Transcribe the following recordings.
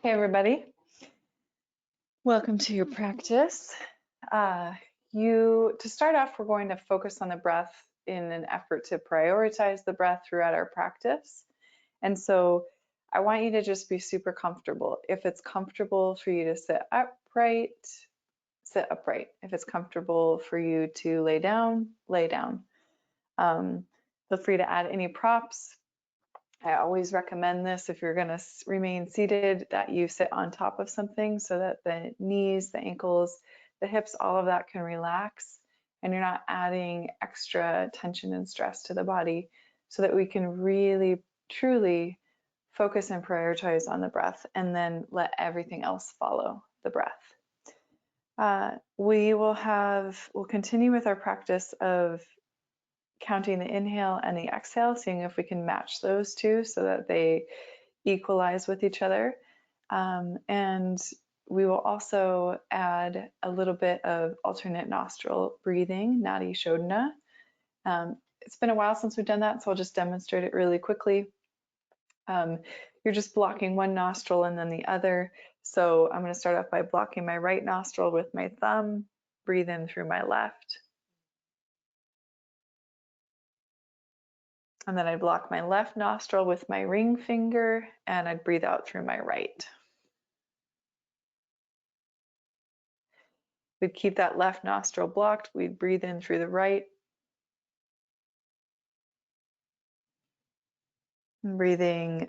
Hey everybody, welcome to your practice. To start off, we're going to focus on the breath in an effort to prioritize the breath throughout our practice. And so I want you to just be super comfortable. If it's comfortable for you to sit upright, sit upright. If it's comfortable for you to lay down, lay down. Feel free to add any props. I always recommend this if you're going to remain seated, that you sit on top of something so that the knees, the ankles, the hips, all of that can relax and you're not adding extra tension and stress to the body, so that we can really, truly focus and prioritize on the breath and then let everything else follow the breath. We'll continue with our practice of counting the inhale and the exhale, seeing if we can match those two so that they equalize with each other. And we will also add a little bit of alternate nostril breathing, Nadi Shodhana. It's been a while since we've done that, so I'll just demonstrate it really quickly. You're just blocking one nostril and then the other. So I'm going to start off by blocking my right nostril with my thumb, breathe in through my left. And then I'd block my left nostril with my ring finger and I'd breathe out through my right. We'd keep that left nostril blocked. We'd breathe in through the right. Breathing,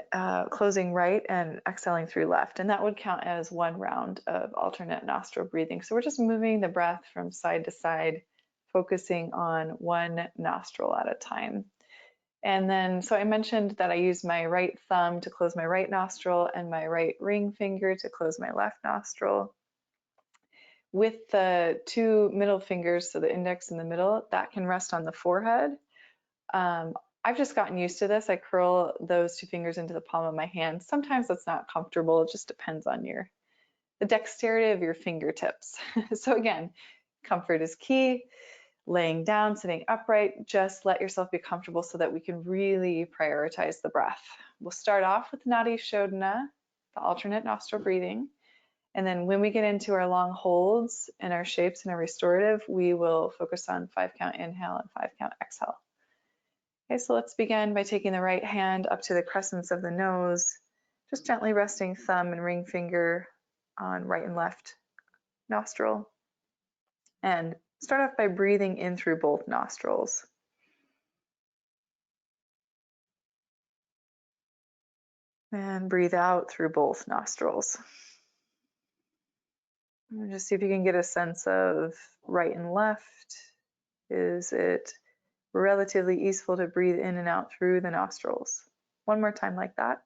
closing right and exhaling through left. And that would count as one round of alternate nostril breathing. So we're just moving the breath from side to side, focusing on one nostril at a time. And then, so I mentioned that I use my right thumb to close my right nostril and my right ring finger to close my left nostril. With the two middle fingers, so the index in the middle, that can rest on the forehead. I've just gotten used to this. I curl those two fingers into the palm of my hand. Sometimes that's not comfortable. It just depends on the dexterity of your fingertips. So again, comfort is key. Laying down, sitting upright, just let yourself be comfortable so that we can really prioritize the breath. We'll start off with Nadi Shodhana, the alternate nostril breathing. And then when we get into our long holds and our shapes and our restorative, we will focus on 5-count inhale and 5-count exhale. Okay, so let's begin by taking the right hand up to the crescents of the nose, just gently resting thumb and ring finger on right and left nostril. And start off by breathing in through both nostrils. And breathe out through both nostrils. And just see if you can get a sense of right and left. Is it relatively easeful to breathe in and out through the nostrils? One more time like that.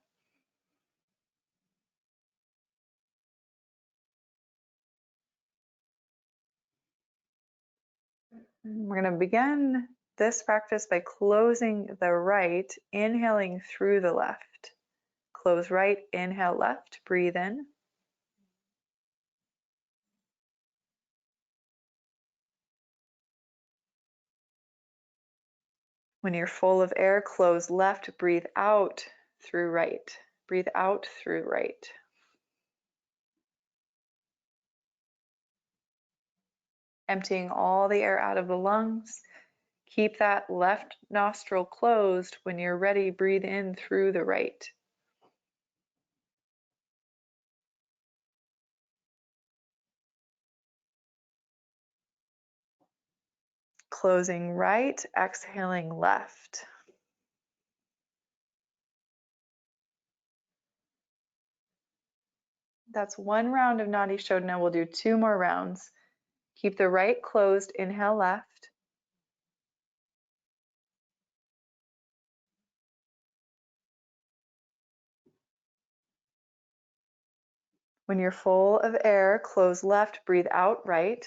We're going to begin this practice by closing the right, inhaling through the left. Close right, inhale left, breathe in. When you're full of air, close left, breathe out through right. Breathe out through right. Emptying all the air out of the lungs. Keep that left nostril closed. When you're ready, breathe in through the right. Closing right, exhaling left. That's one round of Nadi Shodhana. We'll do 2 more rounds. Keep the right closed, inhale left. When you're full of air, close left, breathe out right.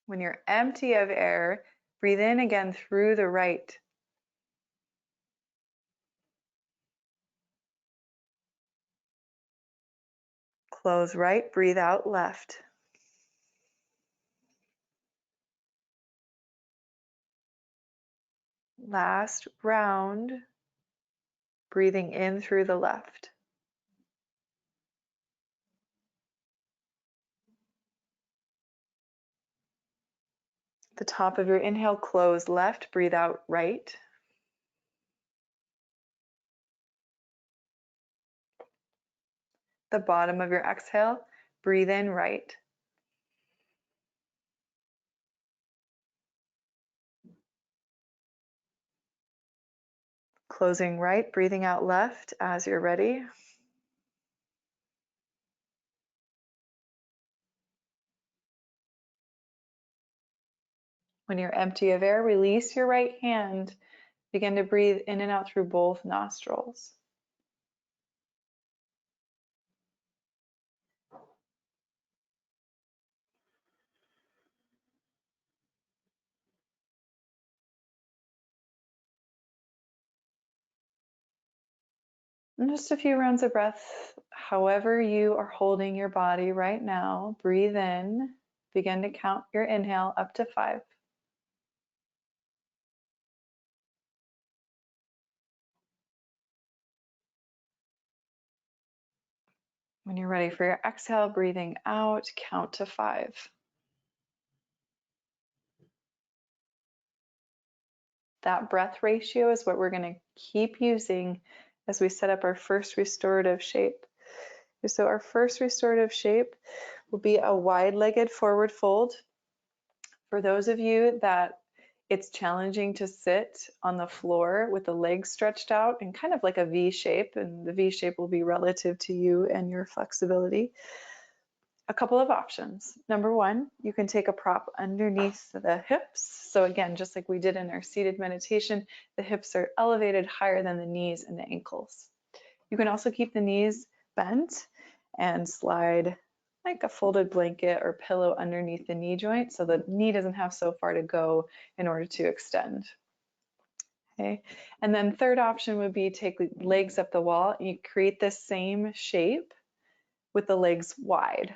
When you're empty of air, breathe in again through the right. Close right, breathe out left. Last round, breathing in through the left. The top of your inhale, close left, breathe out right. The bottom of your exhale, breathe in right. Closing right, breathing out left as you're ready. When you're empty of air, release your right hand. Begin to breathe in and out through both nostrils. And just a few rounds of breath, however you are holding your body right now. Breathe in. Begin to count your inhale up to 5. When you're ready for your exhale, breathing out, count to 5. That breath ratio is what we're going to keep using as we set up our first restorative shape. So our first restorative shape will be a wide-legged forward fold. For those of you that it's challenging to sit on the floor with the legs stretched out in kind of like a V shape, and the V shape will be relative to you and your flexibility. A couple of options. Number one, you can take a prop underneath the hips. So again, just like we did in our seated meditation, the hips are elevated higher than the knees and the ankles. You can also keep the knees bent and slide like a folded blanket or pillow underneath the knee joint so the knee doesn't have so far to go in order to extend. Okay, and then third option would be take legs up the wall. You create this same shape with the legs wide.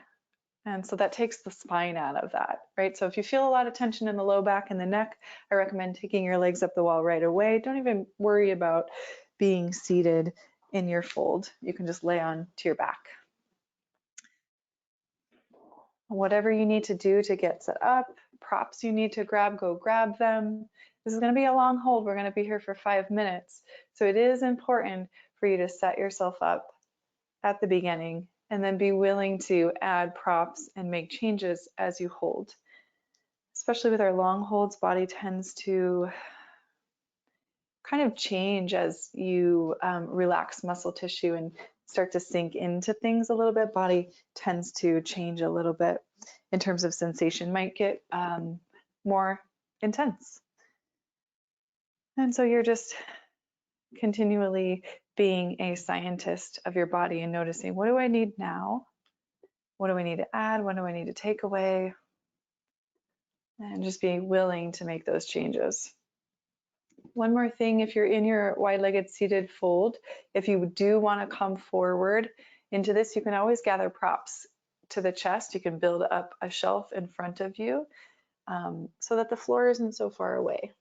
And so that takes the spine out of that, right? So if you feel a lot of tension in the low back and the neck, I recommend taking your legs up the wall right away. Don't even worry about being seated in your fold. You can just lay on to your back. Whatever you need to do to get set up, props you need to grab, go grab them. This is going to be a long hold. We're going to be here for 5 minutes. So it is important for you to set yourself up at the beginning and then be willing to add props and make changes as you hold. Especially with our long holds, body tends to kind of change as you relax muscle tissue and start to sink into things a little bit. Body tends to change a little bit in terms of sensation, might get more intense. And so you're just continually being a scientist of your body and noticing, what do I need now? What do I need to add? What do I need to take away? And just being willing to make those changes. One more thing, if you're in your wide-legged seated fold, if you do want to come forward into this, you can always gather props to the chest. You can build up a shelf in front of you so that the floor isn't so far away.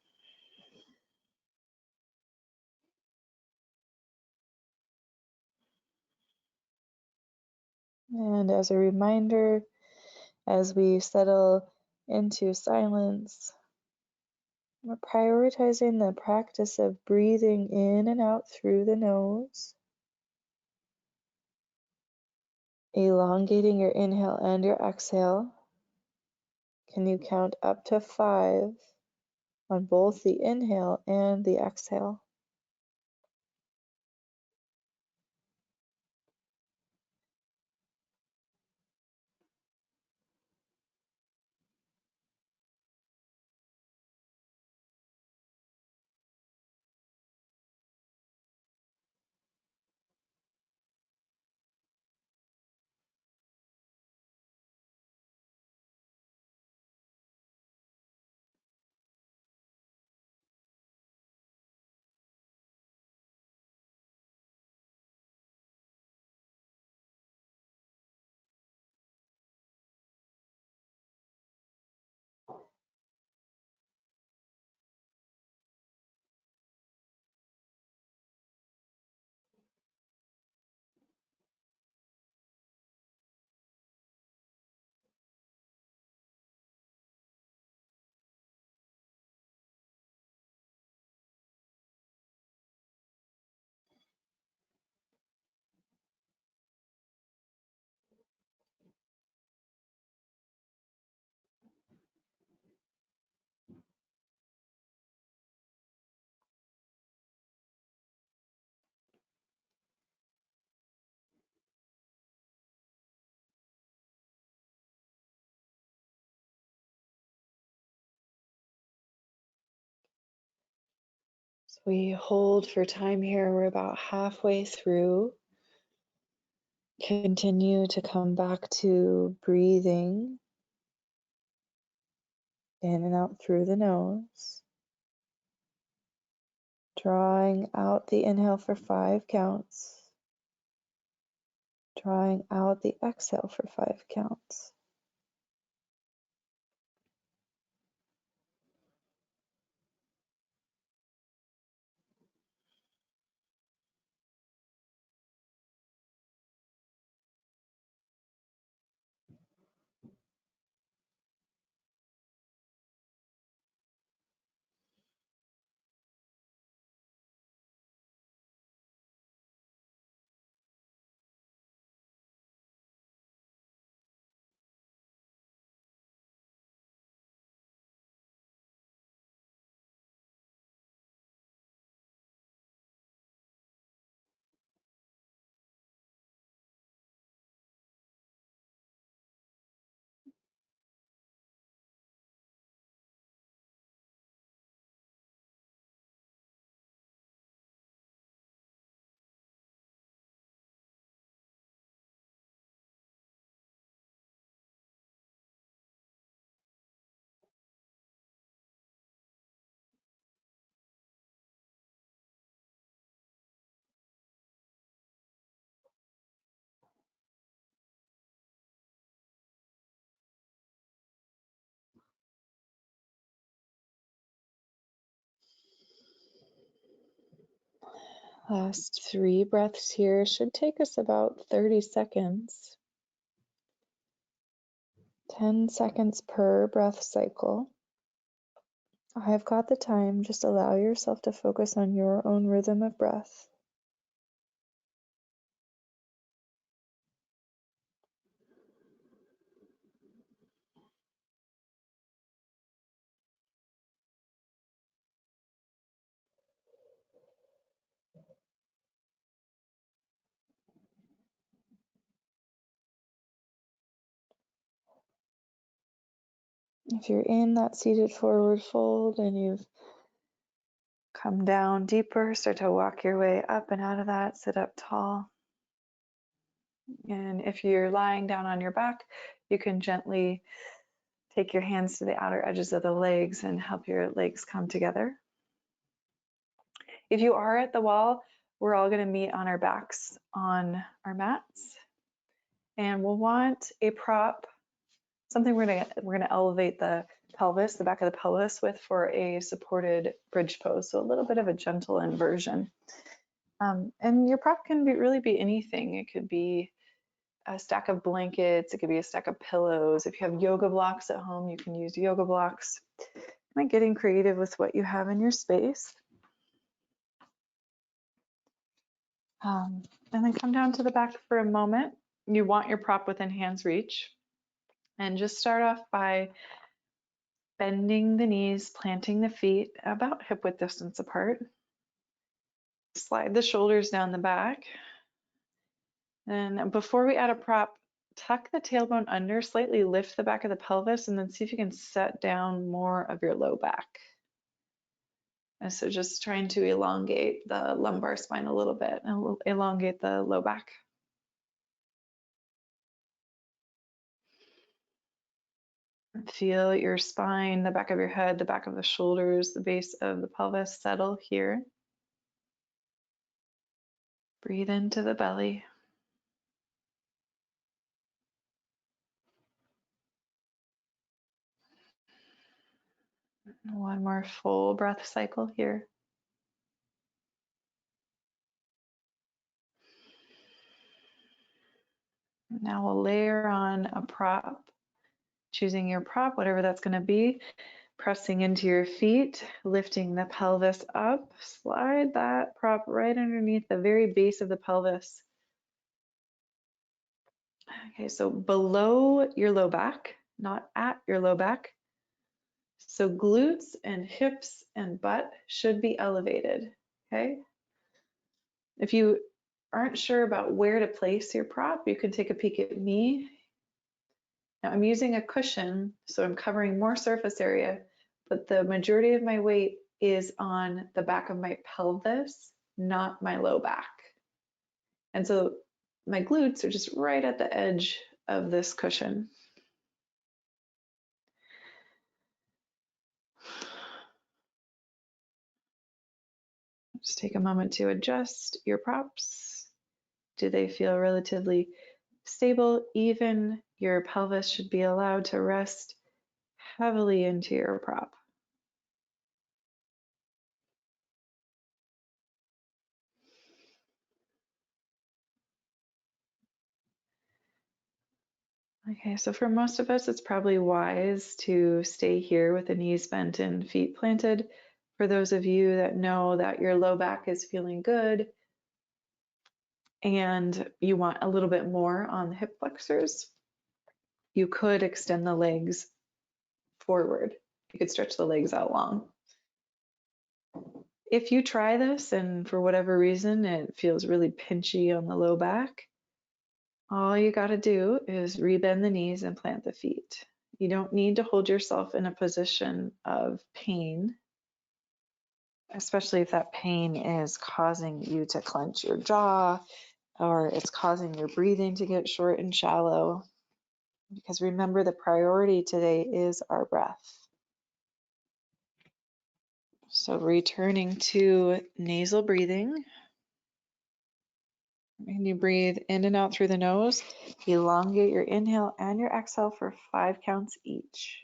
And as a reminder, as we settle into silence, we're prioritizing the practice of breathing in and out through the nose, elongating your inhale and your exhale. Can you count up to 5 on both the inhale and the exhale? We hold for time here. We're about halfway through. Continue to come back to breathing in and out through the nose. Drawing out the inhale for 5 counts. Drawing out the exhale for 5 counts. Last 3 breaths here should take us about 30 seconds. 10 seconds per breath cycle. I've got the time. Just allow yourself to focus on your own rhythm of breath. If you're in that seated forward fold and you've come down deeper, start to walk your way up and out of that, sit up tall. And if you're lying down on your back, you can gently take your hands to the outer edges of the legs and help your legs come together. If you are at the wall, we're all going to meet on our backs on our mats. And we'll want a prop, something we're gonna elevate the pelvis, the back of the pelvis with for a supported bridge pose. So a little bit of a gentle inversion. And your prop can really be anything. It could be a stack of blankets. It could be a stack of pillows. If you have yoga blocks at home, you can use yoga blocks. Kind of getting creative with what you have in your space. And then come down to the back for a moment. You want your prop within hand's reach. And just start off by bending the knees, planting the feet about hip width distance apart. Slide the shoulders down the back. And before we add a prop, tuck the tailbone under, slightly lift the back of the pelvis, and then see if you can set down more of your low back. And so just trying to elongate the lumbar spine a little bit and elongate the low back. Feel your spine, the back of your head, the back of the shoulders, the base of the pelvis settle here. Breathe into the belly. One more full breath cycle here. Now we'll layer on a prop, choosing your prop, whatever that's going to be, pressing into your feet, lifting the pelvis up, slide that prop right underneath the very base of the pelvis. Okay, so below your low back, not at your low back. So glutes and hips and butt should be elevated, okay? If you aren't sure about where to place your prop, you can take a peek at me. Now I'm using a cushion, so I'm covering more surface area, but the majority of my weight is on the back of my pelvis, not my low back. And so my glutes are just right at the edge of this cushion. Just take a moment to adjust your props. Do they feel relatively stable? Even your pelvis should be allowed to rest heavily into your prop. Okay, so for most of us, it's probably wise to stay here with the knees bent and feet planted. For those of you that know that your low back is feeling good and you want a little bit more on the hip flexors, you could extend the legs forward. You could stretch the legs out long. If you try this and for whatever reason it feels really pinchy on the low back, all you got to do is rebend the knees and plant the feet. You don't need to hold yourself in a position of pain, especially if that pain is causing you to clench your jaw or it's causing your breathing to get short and shallow. Because remember, the priority today is our breath. So returning to nasal breathing. And you breathe in and out through the nose. Elongate your inhale and your exhale for 5 counts each.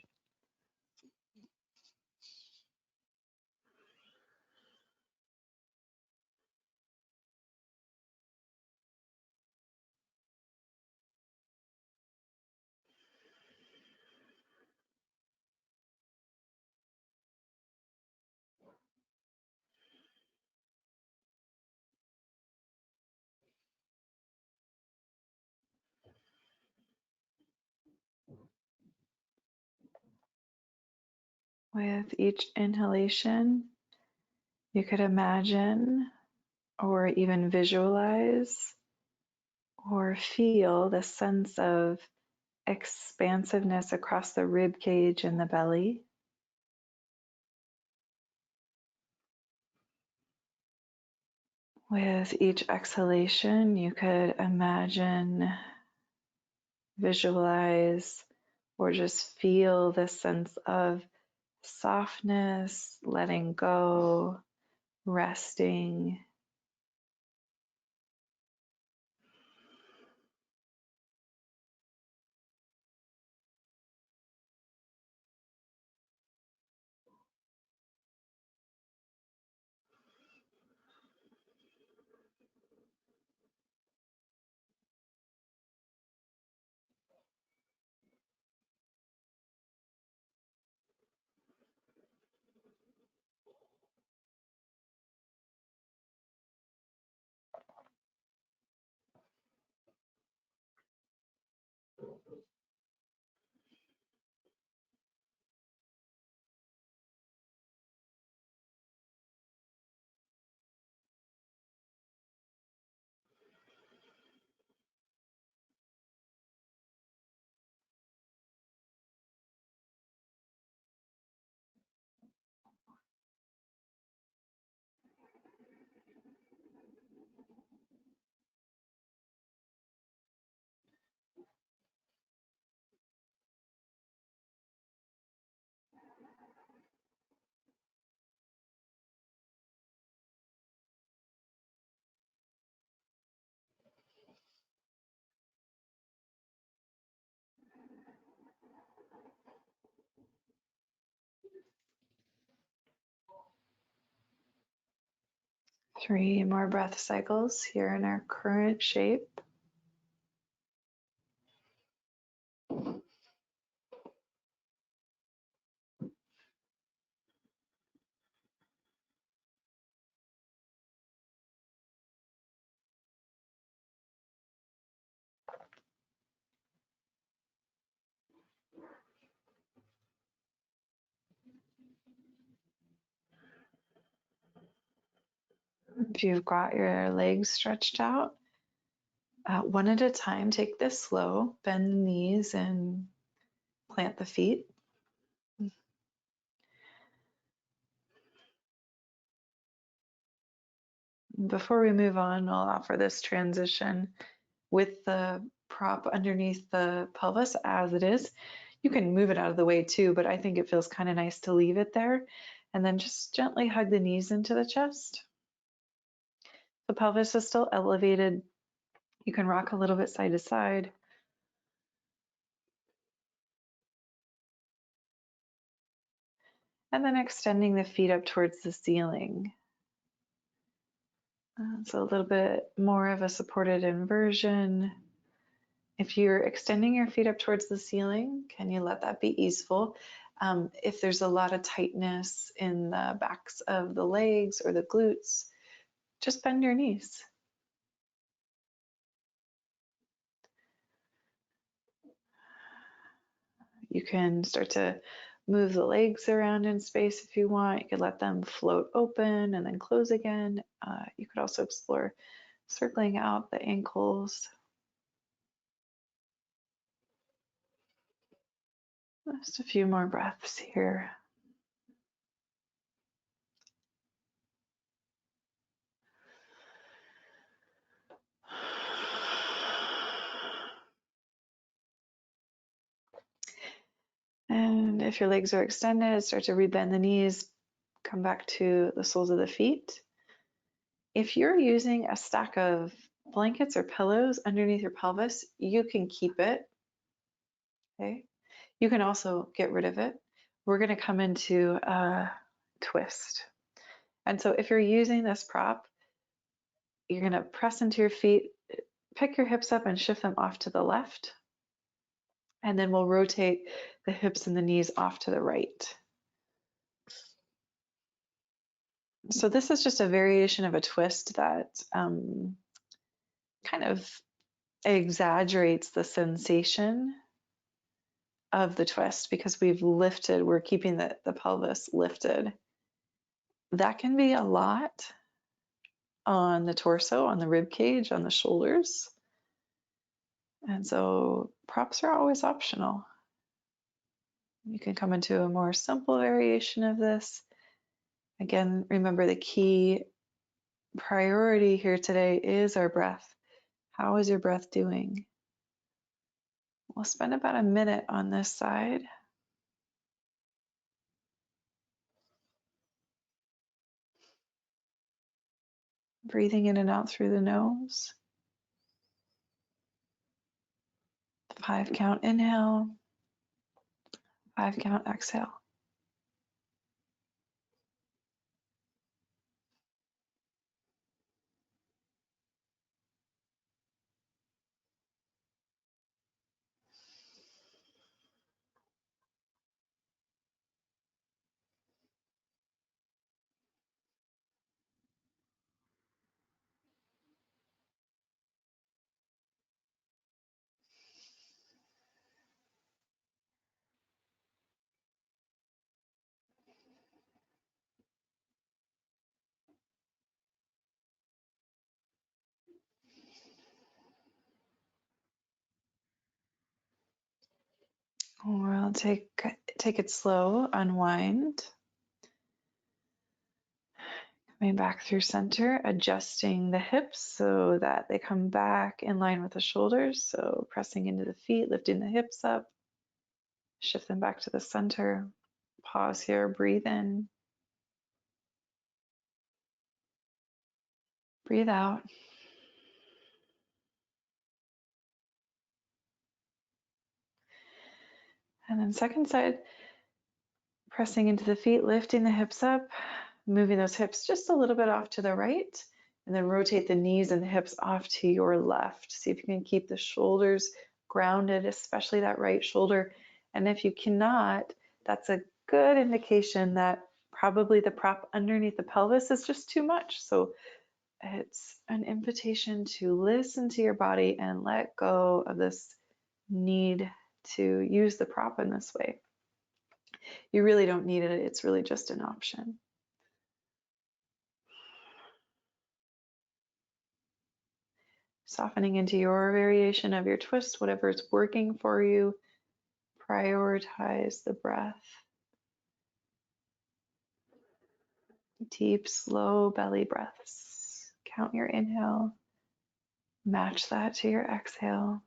With each inhalation, you could imagine or even visualize or feel the sense of expansiveness across the rib cage and the belly. With each exhalation, you could imagine, visualize, or just feel this sense of softness, letting go, resting. Three more breath cycles here in our current shape. If you've got your legs stretched out, one at a time, take this slow, bend the knees and plant the feet. Before we move on, I'll offer this transition with the prop underneath the pelvis as it is. You can move it out of the way too, but I think it feels kind of nice to leave it there. And then just gently hug the knees into the chest. The pelvis is still elevated. You can rock a little bit side to side. And then extending the feet up towards the ceiling. So a little bit more of a supported inversion. If you're extending your feet up towards the ceiling, can you let that be easeful? If there's a lot of tightness in the backs of the legs or the glutes, just bend your knees. You can start to move the legs around in space if you want. You could let them float open and then close again. You could also explore circling out the ankles. Just a few more breaths here. And if your legs are extended, start to rebend the knees, come back to the soles of the feet. If you're using a stack of blankets or pillows underneath your pelvis, you can keep it. Okay. You can also get rid of it. We're going to come into a twist. And so if you're using this prop, you're going to press into your feet, pick your hips up and shift them off to the left. And then we'll rotate the hips and the knees off to the right. So this is just a variation of a twist that kind of exaggerates the sensation of the twist because we're keeping the pelvis lifted. That can be a lot on the torso, on the rib cage, on the shoulders. And so props are always optional. You can come into a more simple variation of this. Again, remember the key priority here today is our breath. How is your breath doing? We'll spend about a minute on this side. Breathing in and out through the nose. 5 count inhale, 5 count exhale. We'll take it slow, unwind. Coming back through center, adjusting the hips so that they come back in line with the shoulders. So pressing into the feet, lifting the hips up, shift them back to the center. Pause here, breathe in, breathe out. And then second side, pressing into the feet, lifting the hips up, moving those hips just a little bit off to the right, and then rotate the knees and the hips off to your left. See if you can keep the shoulders grounded, especially that right shoulder. And if you cannot, that's a good indication that probably the prop underneath the pelvis is just too much. So it's an invitation to listen to your body and let go of this need to use the prop in this way. You really don't need it. It's really just an option. Softening into your variation of your twist, whatever is working for you. Prioritize the breath. Deep, slow belly breaths. Count your inhale. Match that to your exhale.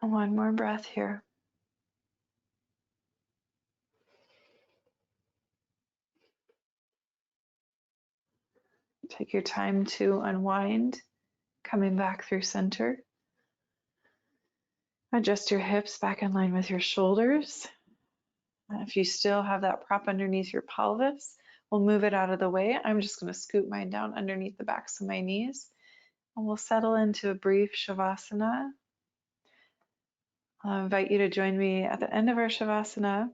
One more breath here. Take your time to unwind, coming back through center. Adjust your hips back in line with your shoulders. If you still have that prop underneath your pelvis, we'll move it out of the way. I'm just going to scoot mine down underneath the backs of my knees, and we'll settle into a brief Shavasana. I'll invite you to join me at the end of our Shavasana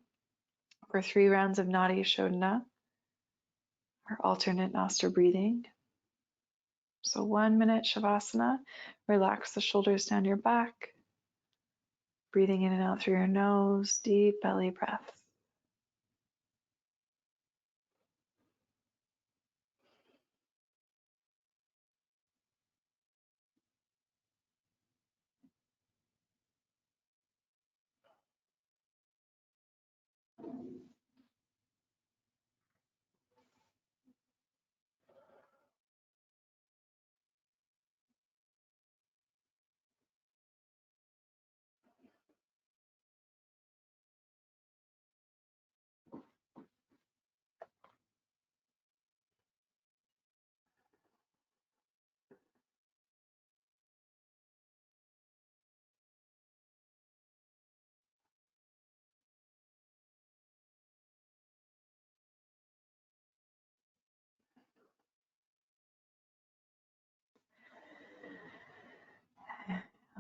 for 3 rounds of Nadi Shodhana, our alternate nostril breathing. So 1 minute Shavasana, relax the shoulders down your back, breathing in and out through your nose, deep belly breath.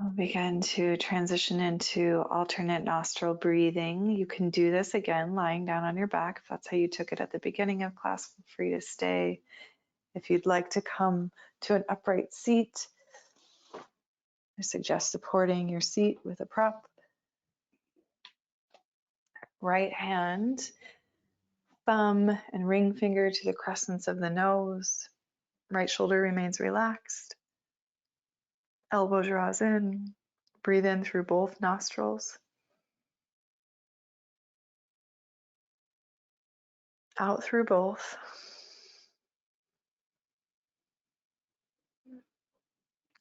I'll begin to transition into alternate nostril breathing. You can do this again lying down on your back. If that's how you took it at the beginning of class, feel free to stay. If you'd like to come to an upright seat, I suggest supporting your seat with a prop. Right hand, thumb and ring finger to the crescents of the nose. Right shoulder remains relaxed. Elbow draws in. Breathe in through both nostrils. Out through both.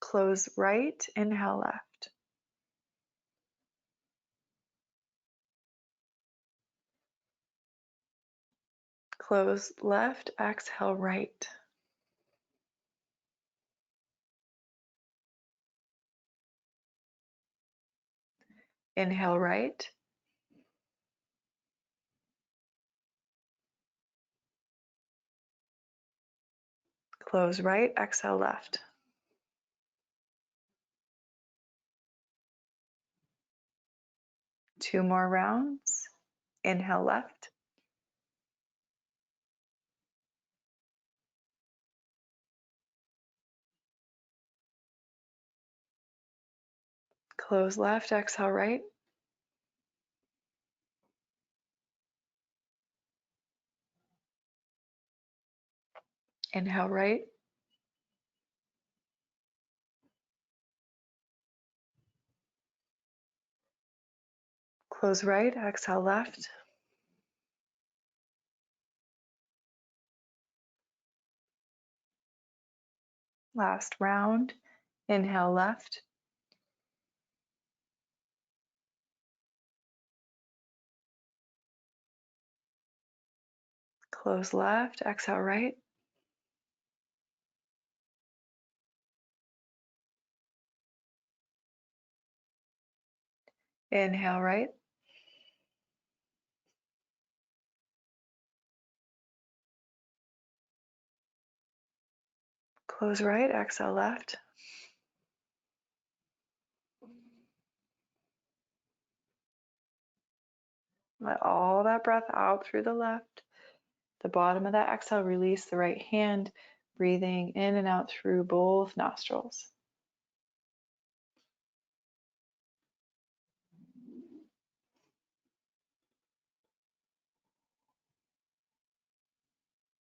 Close right, inhale left. Close left, exhale right. Inhale right. Close right, exhale left. Two more rounds. Inhale left. Close left, exhale right. Inhale right. Close right, exhale left. Last round. Inhale left. Close left, exhale right. Inhale right. Close right, exhale left. Let all that breath out through the left. The bottom of that exhale, release the right hand, breathing in and out through both nostrils.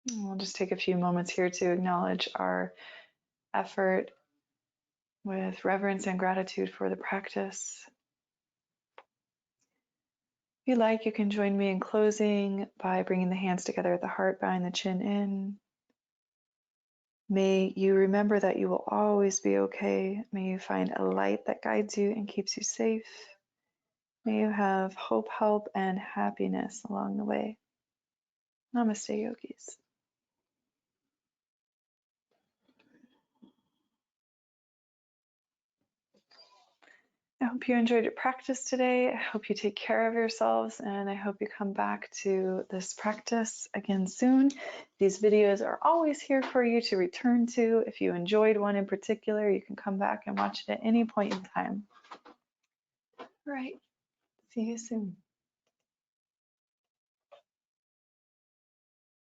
And we'll just take a few moments here to acknowledge our effort with reverence and gratitude for the practice. If you like, you can join me in closing by bringing the hands together at the heart, bowing the chin in. May you remember that you will always be okay. May you find a light that guides you and keeps you safe. May you have hope, help, and happiness along the way. Namaste, yogis. I hope you enjoyed your practice today. I hope you take care of yourselves, and I hope you come back to this practice again soon. These videos are always here for you to return to. If you enjoyed one in particular, you can come back and watch it at any point in time. All right, see you soon.